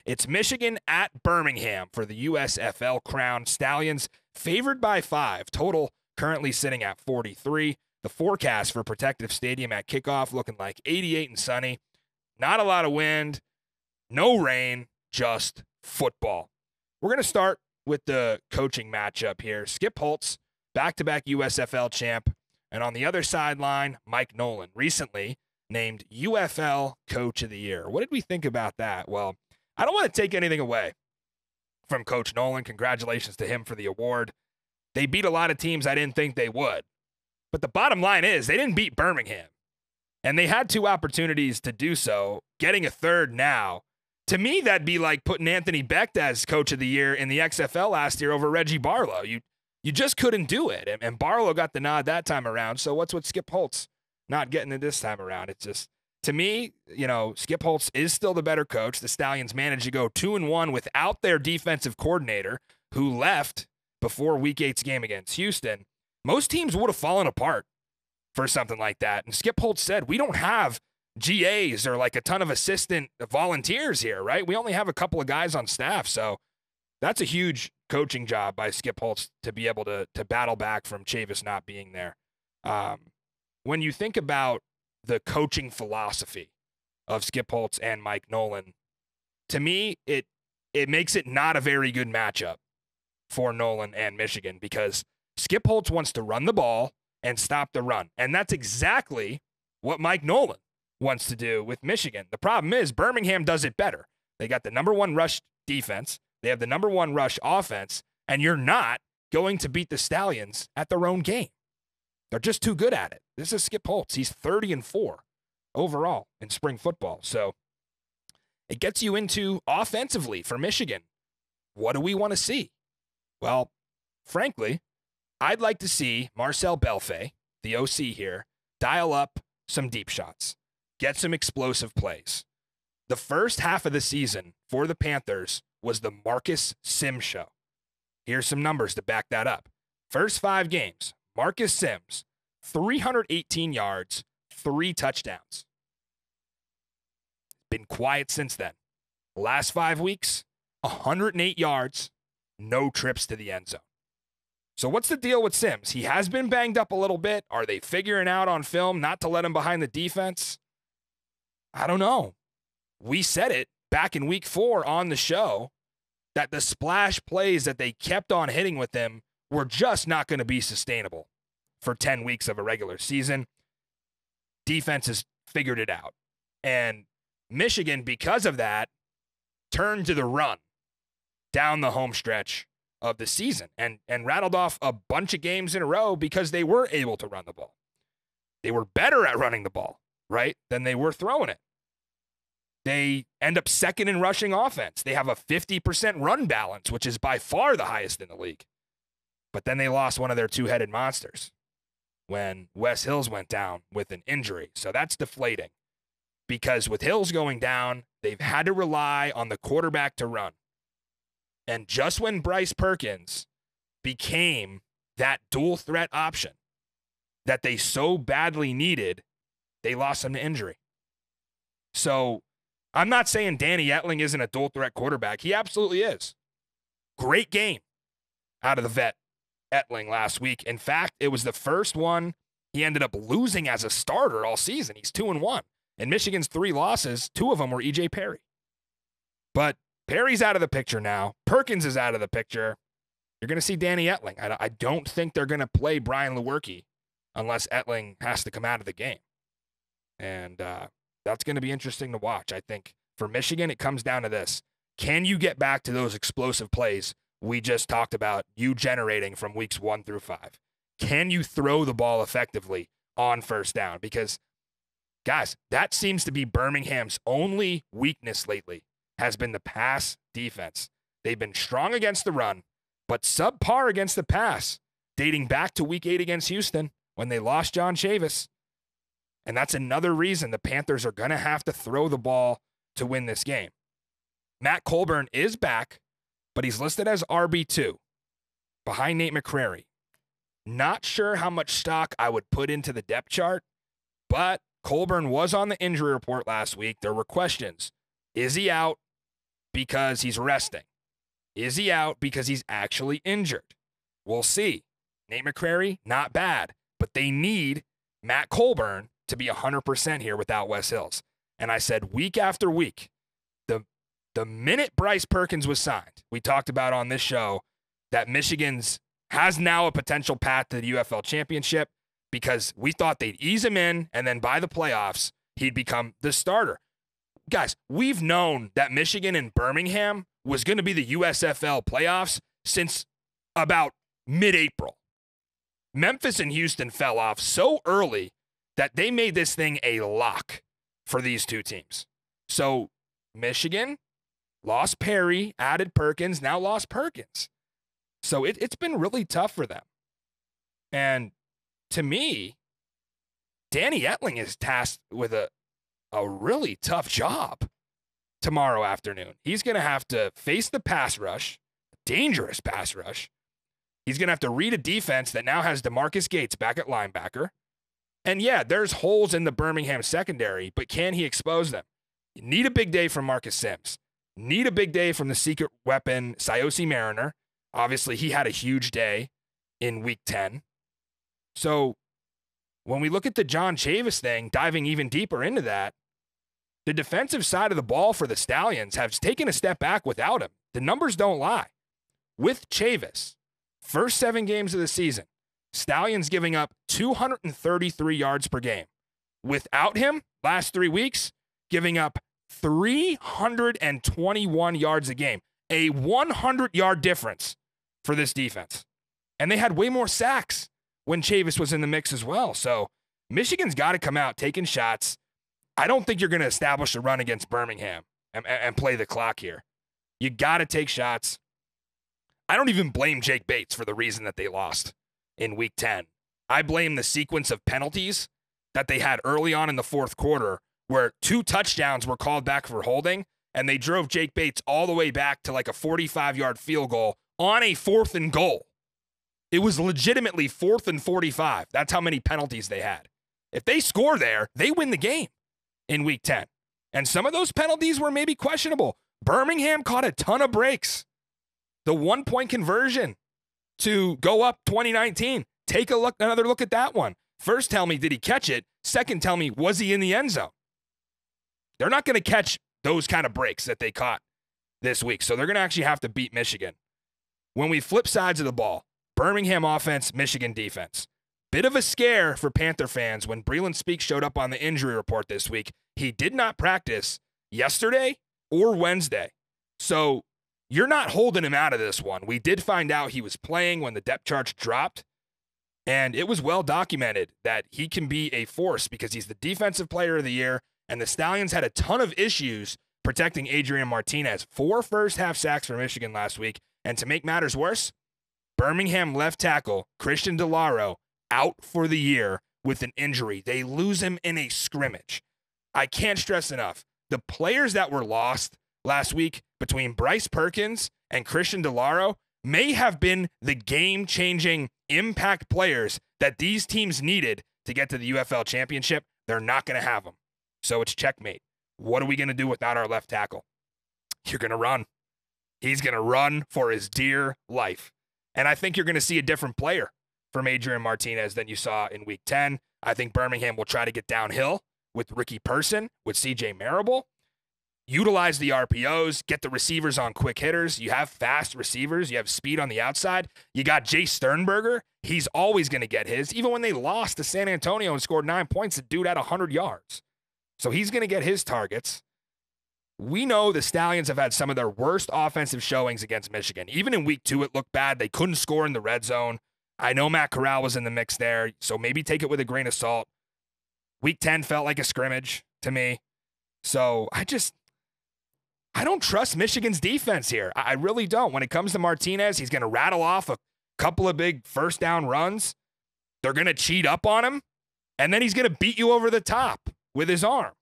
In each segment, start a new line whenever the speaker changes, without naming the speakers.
It's Michigan at Birmingham for the USFL crown. Stallions favored by 5. Total currently sitting at 43. The forecast for Protective Stadium at kickoff looking like 88 and sunny. Not a lot of wind, no rain, just football. We're going to start with the coaching matchup here. Skip Holtz, back-to-back USFL champ, and on the other sideline, Mike Nolan, recently named UFL Coach of the Year. What did we think about that? Well, I don't want to take anything away from Coach Nolan. Congratulations to him for the award. They beat a lot of teams I didn't think they would. But the bottom line is they didn't beat Birmingham. And they had 2 opportunities to do so. Getting a third now, to me, that'd be like putting Anthony Becht as Coach of the Year in the XFL last year over Reggie Barlow. You just couldn't do it. And Barlow got the nod that time around. So what's with Skip Holtz not getting it this time around? It's just, to me, Skip Holtz is still the better coach. The Stallions managed to go 2-1 without their defensive coordinator, who left before Week 8's game against Houston. Most teams would have fallen apart for something like that. And Skip Holtz said, we don't have GAs or like a ton of assistant volunteers here, right? We only have a couple of guys on staff. So that's a huge coaching job by Skip Holtz to be able to battle back from Chavis not being there. When you think about the coaching philosophy of Skip Holtz and Mike Nolan, to me, it makes it not a very good matchup for Nolan and Michigan, because Skip Holtz wants to run the ball and stop the run. And that's exactly what Mike Nolan wants to do with Michigan. The problem is Birmingham does it better. They got the number 1 rush defense. They have the number 1 rush offense, and you're not going to beat the Stallions at their own game. They're just too good at it. This is Skip Holtz. He's 30-4 overall in spring football. So it gets you into offensively for Michigan. What do we want to see? Well, frankly, I'd like to see Marcel Belfay, the OC here, dial up some deep shots, get some explosive plays. The first half of the season for the Panthers was the Marcus Sims show. Here's some numbers to back that up. First 5 games, Marcus Sims, 318 yards, 3 touchdowns. Been quiet since then. Last 5 weeks, 108 yards, no trips to the end zone. So what's the deal with Sims? He has been banged up a little bit. Are they figuring out on film not to let him behind the defense? I don't know. We said it back in week 4 on the show that the splash plays that they kept on hitting with him were just not going to be sustainable for 10 weeks of a regular season. Defense has figured it out. And Michigan, because of that, turned to the run down the home stretch of the season and rattled off a bunch of games in a row because they were able to run the ball. They were better at running the ball, right, than they were throwing it. They end up second in rushing offense. They have a 50% run balance, which is by far the highest in the league. But then they lost one of their 2-headed monsters when Wes Hills went down with an injury. So that's deflating, because with Hills going down, they've had to rely on the quarterback to run. And just when Bryce Perkins became that dual threat option that they so badly needed, they lost him to injury. So I'm not saying Danny Etling isn't a dual threat quarterback. He absolutely is. Great game out of the vet Etling last week. In fact, it was the first one he ended up losing as a starter all season. He's 2-1. In Michigan's 3 losses, 2 of them were E.J. Perry. But Perry's out of the picture now. Perkins is out of the picture. You're going to see Danny Etling. I don't think they're going to play Brian Lewerke unless Etling has to come out of the game. And that's going to be interesting to watch. I think for Michigan, it comes down to this. Can you get back to those explosive plays we just talked about you generating from weeks 1 through 5? Can you throw the ball effectively on first down? Because, guys, that seems to be Birmingham's only weakness lately, has been the pass defense. They've been strong against the run, but subpar against the pass, dating back to week 8 against Houston when they lost John Chavis. And that's another reason the Panthers are going to have to throw the ball to win this game. Matt Colburn is back, but he's listed as RB2 behind Nate McCrary. Not sure how much stock I would put into the depth chart, but Colburn was on the injury report last week. There were questions. Is he out? because he's resting? Is he out because he's actually injured? We'll see. Nate McCrary, not bad, but they need Matt Colburn to be 100% here without Wes Hills. And I said week after week, the minute Bryce Perkins was signed, we talked about on this show that Michigan's has now a potential path to the UFL championship because we thought they'd ease him in, and then by the playoffs, he'd become the starter. Guys, we've known that Michigan and Birmingham was going to be the USFL playoffs since about mid-April. Memphis and Houston fell off so early that they made this thing a lock for these two teams. So Michigan lost Perry, added Perkins, now lost Perkins. So it's been really tough for them. And to me, Danny Etling is tasked with a really tough job tomorrow afternoon. He's going to have to face the pass rush, dangerous pass rush. He's going to have to read a defense that now has DeMarcus Gates back at linebacker. And yeah, there's holes in the Birmingham secondary, but can he expose them? You need a big day from Marcus Sims. Need a big day from the secret weapon, Siosi Mariner. Obviously, he had a huge day in Week 10. So when we look at the John Chavis thing, diving even deeper into that, the defensive side of the ball for the Stallions has taken a step back without him. The numbers don't lie. With Chavis, first 7 games of the season, Stallions giving up 233 yards per game. Without him, last 3 weeks, giving up 321 yards a game. A 100-yard difference for this defense. And they had way more sacks when Chavis was in the mix as well. So Michigan's got to come out taking shots. I don't think you're going to establish a run against Birmingham and play the clock here. You got to take shots. I don't even blame Jake Bates for the reason that they lost in Week 10. I blame the sequence of penalties that they had early on in the fourth quarter where 2 touchdowns were called back for holding, and they drove Jake Bates all the way back to like a 45-yard field goal on a 4th and goal. It was legitimately 4th and 45. That's how many penalties they had. If they score there, they win the game in Week 10. And some of those penalties were maybe questionable. Birmingham caught a ton of breaks. The 1-point conversion to go up 2019. Take another look at that one. First, tell me, did he catch it? Second, tell me, was he in the end zone? They're not going to catch those kind of breaks that they caught this week. So they're going to actually have to beat Michigan. When we flip sides of the ball, Birmingham offense, Michigan defense. Bit of a scare for Panther fans when Breland Speaks showed up on the injury report this week. He did not practice yesterday or Wednesday. So you're not holding him out of this one. We did find out he was playing when the depth chart dropped, and it was well documented that he can be a force because he's the defensive player of the year, and the Stallions had a ton of issues protecting Adrian Martinez. 4 first-half sacks for Michigan last week, and to make matters worse, Birmingham left tackle Christian DeLauro out for the year with an injury. They lose him in a scrimmage. I can't stress enough, the players that were lost last week between Bryce Perkins and Christian DeLauro may have been the game-changing impact players that these teams needed to get to the UFL championship. They're not going to have them. So it's checkmate. What are we going to do without our left tackle? You're going to run. He's going to run for his dear life. And I think you're going to see a different player from Adrian Martinez than you saw in Week 10. I think Birmingham will try to get downhill with Ricky Person, with CJ Marable. Utilize the RPOs, get the receivers on quick hitters. You have fast receivers. You have speed on the outside. You got Jay Sternberger. He's always going to get his. Even when they lost to San Antonio and scored 9 points, the dude had 100 yards. So he's going to get his targets. We know the Stallions have had some of their worst offensive showings against Michigan. Even in Week 2, it looked bad. They couldn't score in the red zone. I know Matt Corral was in the mix there, so maybe take it with a grain of salt. Week 10 felt like a scrimmage to me. So I don't trust Michigan's defense here. I really don't. When it comes to Martinez, he's going to rattle off a couple of big first down runs. They're going to cheat up on him, and then he's going to beat you over the top with his arm.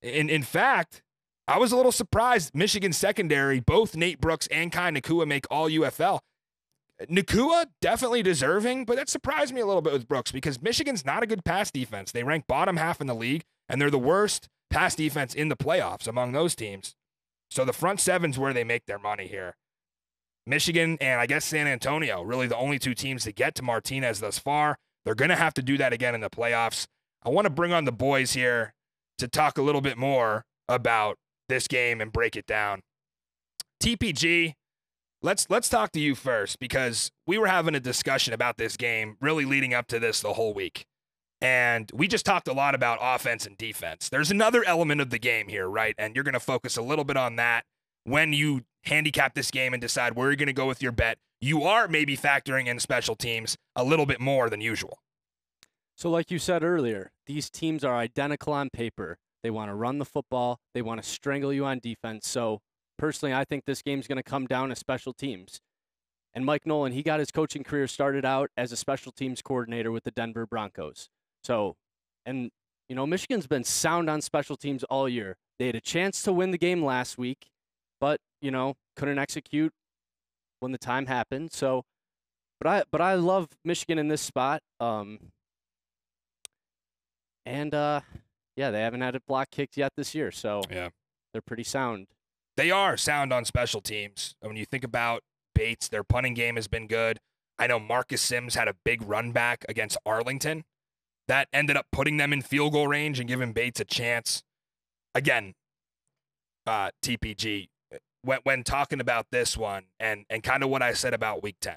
In fact, I was a little surprised Michigan secondary, both Nate Brooks and Kai Nakua make all UFL. Nakua, definitely deserving, but that surprised me a little bit with Brooks because Michigan's not a good pass defense. They rank bottom half in the league, and they're the worst pass defense in the playoffs among those teams. So the front seven's where they make their money here. Michigan and I guess San Antonio, really the only two teams to get to Martinez thus far. They're going to have to do that again in the playoffs. I want to bring on the boys here to talk a little bit more about this game and break it down. TPG, let's talk to you first, because we were having a discussion about this game really leading up to this the whole week. And we just talked a lot about offense and defense. There's another element of the game here, right? And you're going to focus a little bit on that when you handicap this game and decide where you're going to go with your bet. You are maybe factoring in special teams a little bit more than usual.
So like you said earlier, these teams are identical on paper. They want to run the football. They want to strangle you on defense. So personally, I think this game's going to come down to special teams. And Mike Nolan, he got his coaching career started out as a special teams coordinator with the Denver Broncos. So, and, you know, Michigan's been sound on special teams all year. They had a chance to win the game last week, but, you know, couldn't execute when the time happened. So, but I love Michigan in this spot. Yeah, they haven't had a block kicked yet this year, so yeah, they're pretty sound.
They are sound on special teams. When you think about Bates, their punting game has been good. I know Marcus Sims had a big run back against Arlington that ended up putting them in field goal range and giving Bates a chance. Again, TPG, when talking about this one and kind of what I said about Week 10,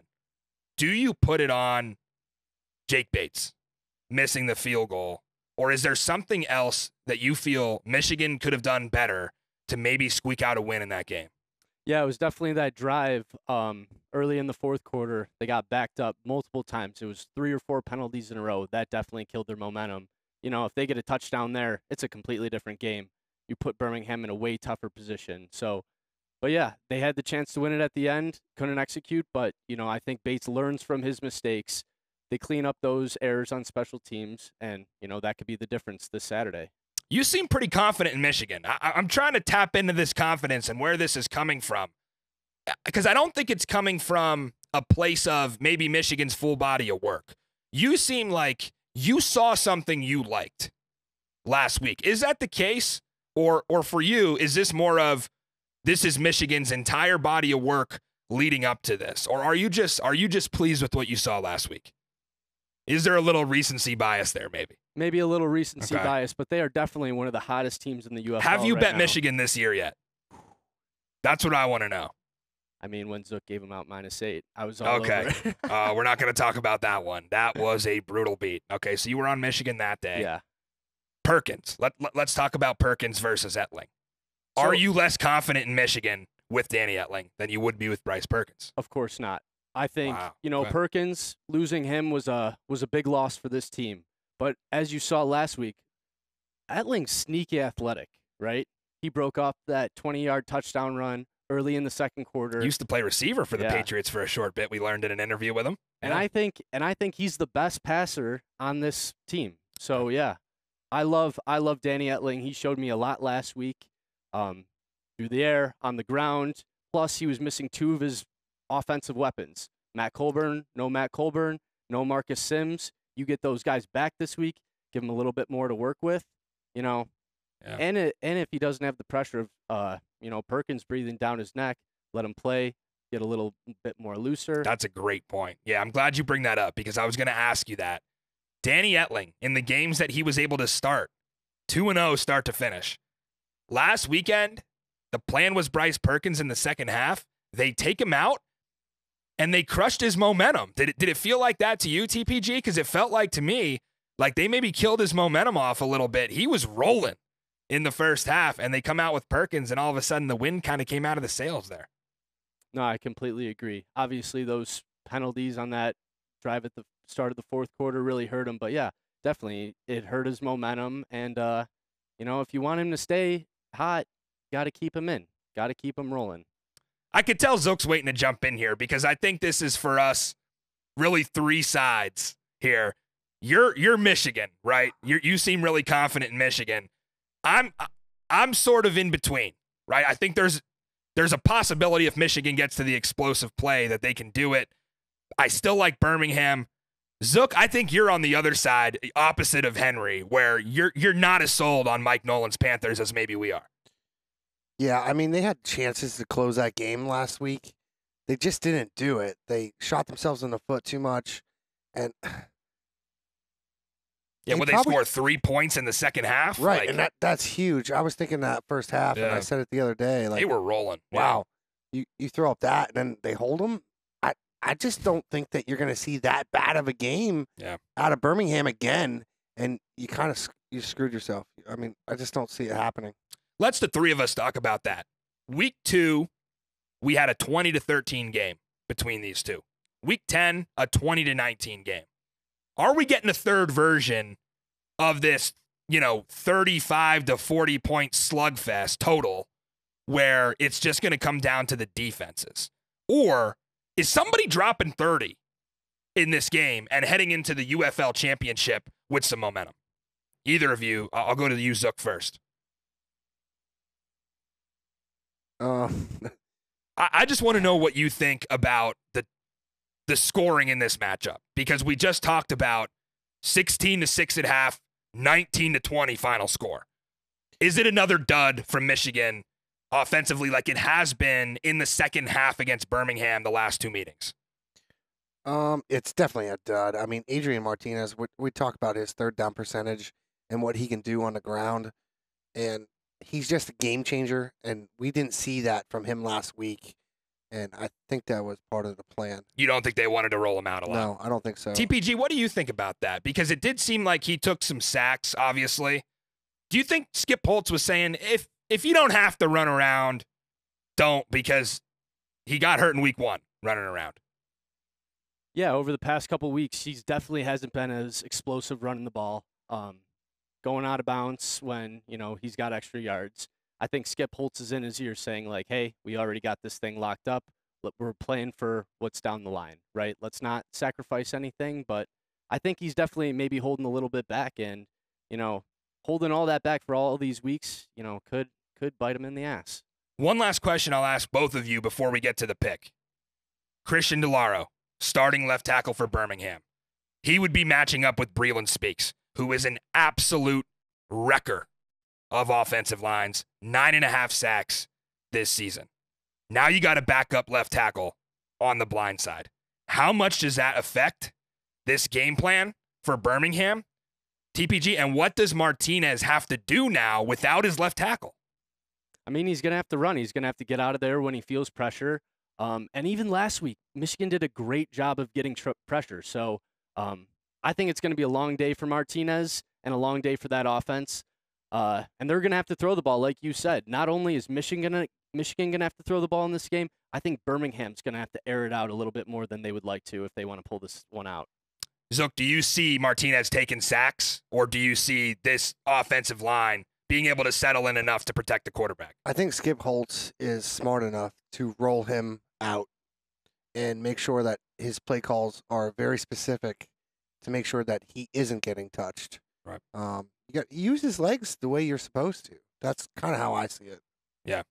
do you put it on Jake Bates missing the field goal? Or is there something else that you feel Michigan could have done better to maybe squeak out a win in that game?
Yeah, it was definitely that drive early in the fourth quarter. They got backed up multiple times. It was 3 or 4 penalties in a row. That definitely killed their momentum. You know, if they get a touchdown there, it's a completely different game. You put Birmingham in a way tougher position. So, but yeah, they had the chance to win it at the end, couldn't execute. But, you know, I think Bates learns from his mistakes. They clean up those errors on special teams, and, you know, that could be the difference this Saturday.
You seem pretty confident in Michigan. I'm trying to tap into this confidence and where this is coming from, because I don't think it's coming from a place of maybe Michigan's full body of work. You seem like you saw something you liked last week. Is that the case? Or for you, is this more of this is Michigan's entire body of work leading up to this? Or are you just pleased with what you saw last week? Is there a little recency bias there, maybe?
Maybe a little recency bias, but they are definitely one of the hottest teams in the UFL.
Have you
right
bet
now.
Michigan this year yet? That's what I want to know.
I mean, when Zook gave them out -8, I was all over it.
We're not going to talk about that one. That was a brutal beat. Okay, so you were on Michigan that day.
Yeah.
Perkins. Let's talk about Perkins versus Etling. Are you less confident in Michigan with Danny Etling than you would be with Bryce Perkins?
Of course not. I think, Perkins, losing him was a big loss for this team. But as you saw last week, Etling's sneaky athletic, right? He broke off that 20-yard touchdown run early in the second quarter.
He used to play receiver for the Patriots for a short bit. We learned in an interview with him.
And I think he's the best passer on this team. So yeah, I love Danny Etling. He showed me a lot last week, through the air, on the ground. Plus, he was missing 2 of his offensive weapons. Matt Colburn, no Marcus Sims. You get those guys back this week, give him a little bit more to work with, you know. Yeah. And if he doesn't have the pressure of Perkins breathing down his neck, let him play, get a little bit more looser.
That's a great point. Yeah, I'm glad you bring that up, because I was going to ask you that. Danny Etling, in the games that he was able to start, 2-0 start to finish. Last weekend, the plan was Bryce Perkins in the second half. They take him out, and they crushed his momentum. Did it feel like that to you, TPG? Because it felt like to me, like they maybe killed his momentum off a little bit. He was rolling in the first half, and they come out with Perkins, and all of a sudden the wind kind of came out of the sails there.
No, I completely agree. Obviously, those penalties on that drive at the start of the fourth quarter really hurt him. But, yeah, definitely it hurt his momentum. And, if you want him to stay hot, got to keep him in. Got to keep him rolling.
I could tell Zook's waiting to jump in here, because I think this is for us really 3 sides here. You're Michigan, right? You seem really confident in Michigan. I'm sort of in between, right? I think there's a possibility if Michigan gets to the explosive play that they can do it. I still like Birmingham. Zook, I think you're on the other side, opposite of Henry, where you're not as sold on Mike Nolan's Panthers as maybe we are.
Yeah, I mean, they had chances to close that game last week. They just didn't do it. They shot themselves in the foot too much, and
Yeah,
they
they score 3 points in the second half?
right,
Like,
and that's huge. I was thinking that first half, and I
Yeah.
said it the other day. Like,
they were rolling. Yeah.
wow, you throw up that, and then they hold them. I just don't think that you're going to see that bad of a game out of Birmingham again, and you kind of you screwed yourself. I mean, I just don't see it happening.
Let's the three of us talk about that. Week 2, we had a 20-13 game between these two. Week 10, a 20-19 game. Are we getting a third version of this, 35 to 40 point slugfest total where it's just going to come down to the defenses? Or is somebody dropping 30 in this game and heading into the UFL championship with some momentum? Either of you, I'll go to you, Zook, first. I just want to know what you think about the scoring in this matchup, because we just talked about 16-6 at half, 19-20 final score. Is it another dud from Michigan offensively like it has been in the second half against Birmingham the last 2 meetings?
It's definitely a dud. I mean, Adrian Martinez, we talk about his third down percentage and what he can do on the ground, and he's just a game changer, and we didn't see that from him last week, and I think that was part of the plan.
You don't think they wanted to roll him out a lot?
No, I don't think so.
TPG, what do you think about that? Because it did seem like he took some sacks, obviously. Do you think Skip Holtz was saying, if you don't have to run around, don't, because he got hurt in week 1 running around?
Yeah, over the past couple weeks, he's definitely hasn't been as explosive running the ball, going out of bounds when, he's got extra yards. I think Skip Holtz is in his ear saying, like, hey, we already got this thing locked up. We're playing for what's down the line, right? Let's not sacrifice anything. But I think he's definitely maybe holding a little bit back, and, holding all that back for all these weeks, could bite him in the ass.
One last question I'll ask both of you before we get to the pick. Christian DeLaro, starting left tackle for Birmingham. He would be matching up with Breland Speaks, who is an absolute wrecker of offensive lines, 9.5 sacks this season. Now you got a backup left tackle on the blind side. How much does that affect this game plan for Birmingham, TPG, and what does Martinez have to do now without his left tackle?
I mean, he's going to have to run. He's going to have to get out of there when he feels pressure. And even last week, Michigan did a great job of getting pressure. So I think it's going to be a long day for Martinez and a long day for that offense. And they're going to have to throw the ball, like you said. Not only is Michigan going to have to throw the ball in this game, I think Birmingham's going to have to air it out a little bit more than they would like to if they want to pull this one out.
Zook, do you see Martinez taking sacks, or do you see this offensive line being able to settle in enough to protect the quarterback?
I think Skip Holtz is smart enough to roll him out and make sure that his play calls are very specific to make sure that he isn't getting touched.
Right.
You got to use his legs the way you're supposed to. That's kind of how I see it.
Yeah.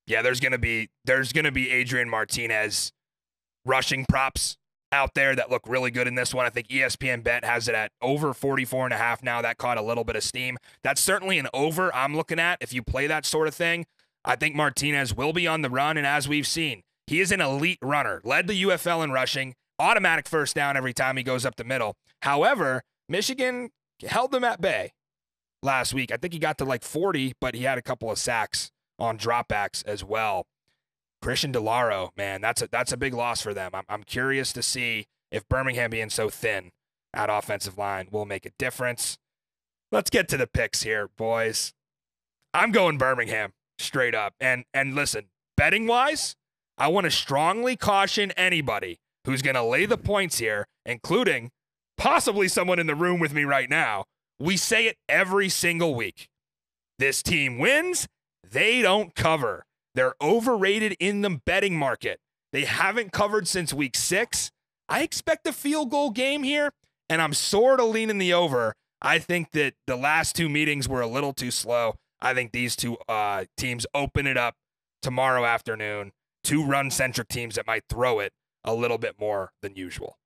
Yeah, there's gonna be Adrian Martinez rushing props out there that look really good in this one. I think ESPN Bet has it at over 44.5 now. That caught a little bit of steam. That's certainly an over I'm looking at if you play that sort of thing. I think Martinez will be on the run, and as we've seen, he is an elite runner. Led the UFL in rushing, automatic first down every time he goes up the middle. However, Michigan held them at bay last week. I think he got to like 40, but he had a couple of sacks on dropbacks as well. Christian DeLaro, man, that's a big loss for them. I'm curious to see if Birmingham being so thin at offensive line will make a difference. Let's get to the picks here, boys. I'm going Birmingham straight up. And listen, betting-wise, I want to strongly caution anybody who's going to lay the points here, including possibly someone in the room with me right now. We say it every single week. This team wins, they don't cover. They're overrated in the betting market. They haven't covered since week 6. I expect a field goal game here, and I'm sort of leaning the over. I think that the last 2 meetings were a little too slow. I think these two teams open it up tomorrow afternoon. 2 run-centric teams that might throw it a little bit more than usual.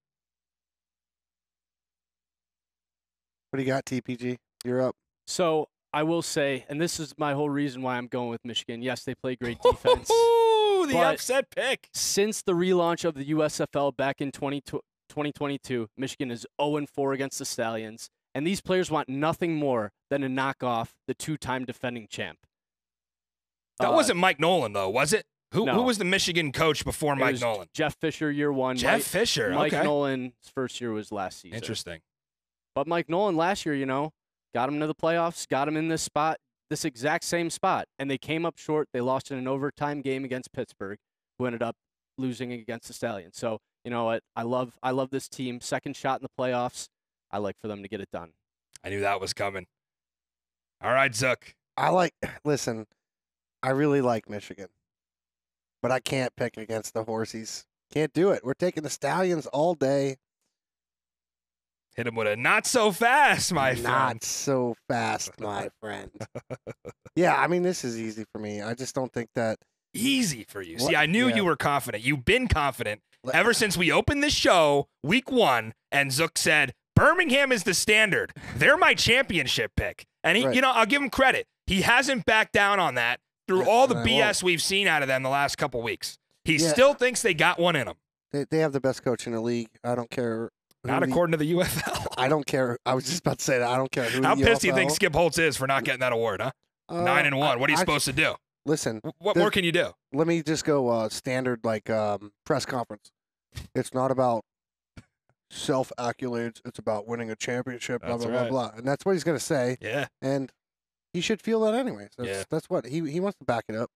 What do you got, TPG? You're up.
So I will say, and this is my whole reason why I'm going with Michigan. Yes, they play great defense.
Ooh, the
but
upset pick.
Since the relaunch of the USFL back in 2022, Michigan is 0-4 against the Stallions, and these players want nothing more than to knock off the two-time defending champ.
That wasn't Mike Nolan, though, was it? Who
No.
was the Michigan coach before
It
Mike
was
Nolan?
Jeff Fisher, year one.
Jeff Fisher,
Mike
okay.
Nolan's first year was last season.
Interesting.
But Mike Nolan last year, got him to the playoffs, got him in this spot, this exact same spot, and they came up short. They lost in an overtime game against Pittsburgh, who ended up losing against the Stallions. So, you know what? I love this team. Second shot in the playoffs. I like for them to get it done.
I knew that was coming. All right, Zook.
Listen, I really like Michigan, but I can't pick against the Horsies. Can't do it. We're taking the Stallions all day.
Hit him with a not so fast, my friend.
Not so fast, my friend. Yeah, I mean, this is easy for me. I just don't think that.
Easy for you.
What?
See, I knew
Yeah.
you were confident. You've been confident
Let-
ever since we opened this show, week 1, and Zook said, Birmingham is the standard. They're my championship pick. And,
Right.
I'll give him credit. He hasn't backed down on that through
Yeah,
all the
and I
BS we've seen out of them the last couple weeks. He
Yeah.
still thinks they got one in them.
They have the best coach in the league. I don't care.
Not according to the UFL.
I don't care. I was just about to say that. I don't care who.
How
the
pissed do you
UFL.
think Skip Holtz is for not getting that award, huh? 9-1. What are you supposed to do?
Listen,
What
this-
more can you do?
let me just go standard press conference. It's not about self accolades. It's about winning a championship. Blah
That's
blah
right.
blah blah. And that's what he's going to say.
Yeah.
And he should feel that anyway. So
Yeah.
that's what he wants to back it up.